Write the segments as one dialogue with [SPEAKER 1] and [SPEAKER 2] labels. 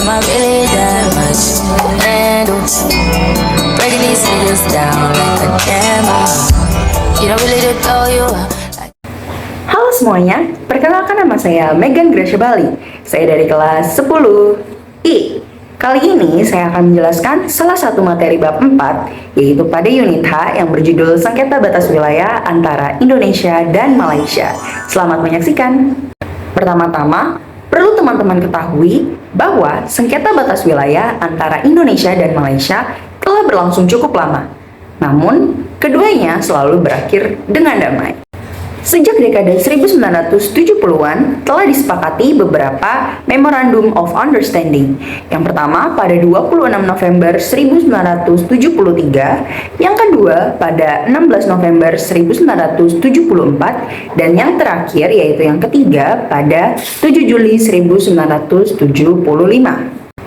[SPEAKER 1] Am I really that much to handle? Breaking these niggas down like a camel. You don't really know you are.
[SPEAKER 2] Halo semuanya, perkenalkan nama saya Megan Gracia Bali. Saya dari kelas 10 I. Kali ini saya akan menjelaskan salah satu materi bab 4, yaitu pada unit H yang berjudul Sengketa Batas Wilayah antara Indonesia dan Malaysia. Selamat menyaksikan. Pertama-tama, perlu teman-teman ketahui bahwa sengketa batas wilayah antara Indonesia dan Malaysia telah berlangsung cukup lama. Namun, keduanya selalu berakhir dengan damai. Sejak dekade 1970-an telah disepakati beberapa Memorandum of Understanding. Yang pertama pada 26 November 1973, yang kedua pada 16 November 1974, dan yang terakhir yaitu yang ketiga pada 7 Juli 1975.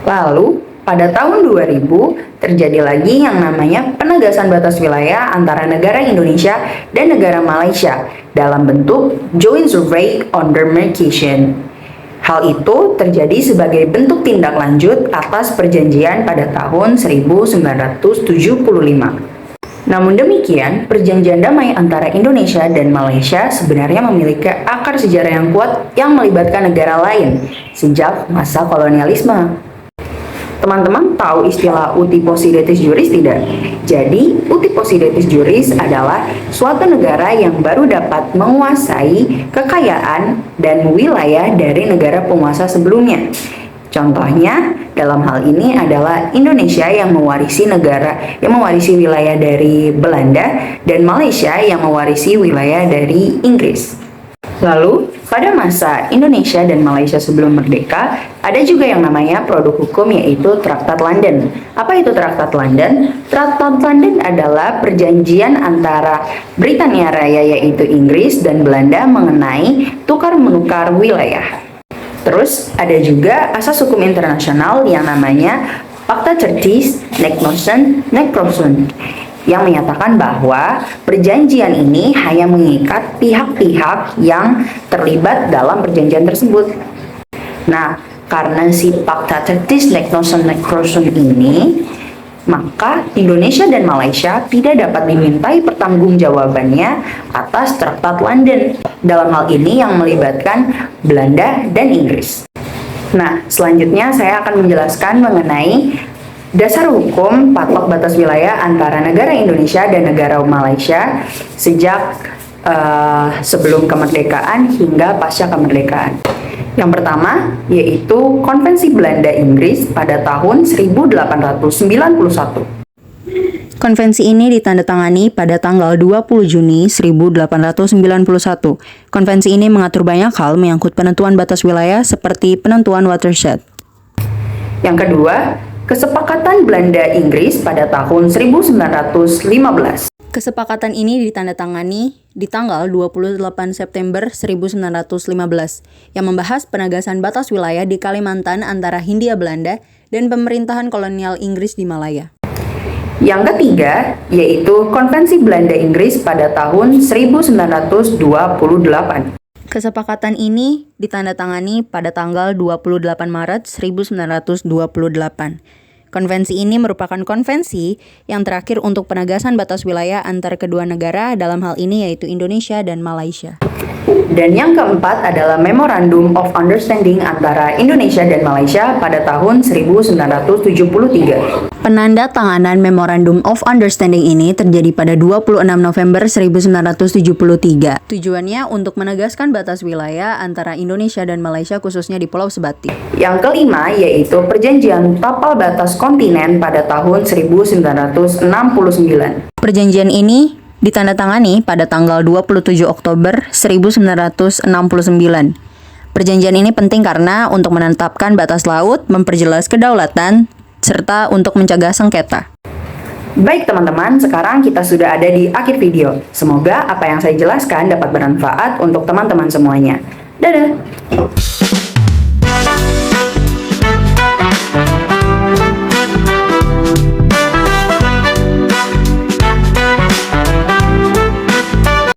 [SPEAKER 2] Lalu, pada tahun 2000, terjadi lagi yang namanya penegasan batas wilayah antara negara Indonesia dan negara Malaysia dalam bentuk Joint Survey on Demarcation. Hal itu terjadi sebagai bentuk tindak lanjut atas perjanjian pada tahun 1975. Namun demikian, perjanjian damai antara Indonesia dan Malaysia sebenarnya memiliki akar sejarah yang kuat yang melibatkan negara lain sejak masa kolonialisme. Teman-teman tahu istilah uti possidetis juris tidak? Jadi, uti possidetis juris adalah suatu negara yang baru dapat menguasai kekayaan dan wilayah dari negara penguasa sebelumnya. Contohnya, dalam hal ini adalah Indonesia yang mewarisi wilayah dari Belanda dan Malaysia yang mewarisi wilayah dari Inggris. Lalu, pada masa Indonesia dan Malaysia sebelum merdeka, ada juga yang namanya produk hukum yaitu Traktat London. Apa itu Traktat London? Traktat London adalah perjanjian antara Britania Raya yaitu Inggris dan Belanda mengenai tukar-menukar wilayah. Terus, ada juga asas hukum internasional yang namanya Pacta Tertis Necrosun yang menyatakan bahwa perjanjian ini hanya mengikat pihak-pihak yang terlibat dalam perjanjian tersebut. Nah, karena si Pacta Tertis Necrosun ini, maka Indonesia dan Malaysia tidak dapat dimintai pertanggungjawabannya atas Traktat London. Dalam hal ini yang melibatkan Belanda dan Inggris. Nah, selanjutnya saya akan menjelaskan mengenai dasar hukum patok batas wilayah antara negara Indonesia dan negara Malaysia sejak sebelum kemerdekaan hingga pasca kemerdekaan. Yang pertama yaitu Konvensi Belanda-Inggris pada tahun 1891.
[SPEAKER 3] Konvensi ini ditandatangani pada tanggal 20 Juni 1891. Konvensi ini mengatur banyak hal menyangkut penentuan batas wilayah seperti penentuan watershed.
[SPEAKER 2] Yang kedua, Kesepakatan Belanda-Inggris pada tahun 1915.
[SPEAKER 3] Kesepakatan ini ditandatangani di tanggal 28 September 1915 yang membahas penegasan batas wilayah di Kalimantan antara Hindia Belanda dan pemerintahan kolonial Inggris di Malaya.
[SPEAKER 2] Yang ketiga, yaitu Konvensi Belanda-Inggris pada tahun 1928.
[SPEAKER 3] Kesepakatan ini ditandatangani pada tanggal 28 Maret 1928. Konvensi ini merupakan konvensi yang terakhir untuk penegasan batas wilayah antar kedua negara, dalam hal ini yaitu Indonesia dan Malaysia.
[SPEAKER 2] Dan yang keempat adalah Memorandum of Understanding antara Indonesia dan Malaysia pada tahun 1973.
[SPEAKER 3] Penandatanganan Memorandum of Understanding ini terjadi pada 26 November 1973. Tujuannya untuk menegaskan batas wilayah antara Indonesia dan Malaysia khususnya di Pulau Sebati.
[SPEAKER 2] Yang kelima yaitu Perjanjian Tapal Batas Kontinen pada tahun 1969.
[SPEAKER 3] Perjanjian ini ditandatangani pada tanggal 27 Oktober 1969. Perjanjian ini penting karena untuk menetapkan batas laut, memperjelas kedaulatan, serta untuk mencegah sengketa.
[SPEAKER 2] Baik teman-teman, sekarang kita sudah ada di akhir video. Semoga apa yang saya jelaskan dapat bermanfaat untuk teman-teman semuanya. Dadah!